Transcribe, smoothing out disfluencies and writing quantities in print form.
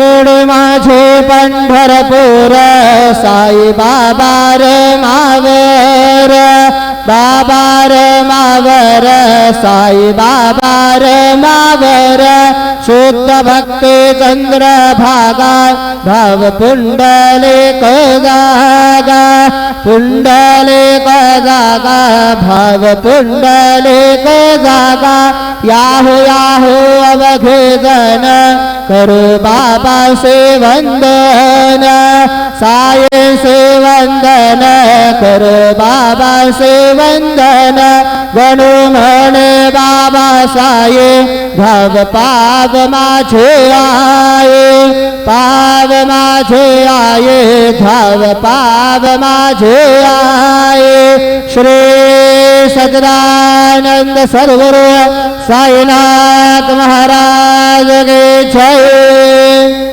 रे माझे पंढरपूर साई बाबा रे मावर बाबा रे मावर साई बाबा रे मावर शुद्ध भक्ती चंद्र भागा भाव पुंडलिक जागा पुंडलिक जागा भाव पुंडलिक जागा याहू याहू अवघे जन करो बाबा से वंदन साई से वंदन करो बाबा से वंदन गणु म्हणे बाबा साई भाव पाव माझे आये पाव माझे आये भाव पाव माझे आये श्री सच्चिदानंद सद्गुरु साईनाथ महाराज की जय।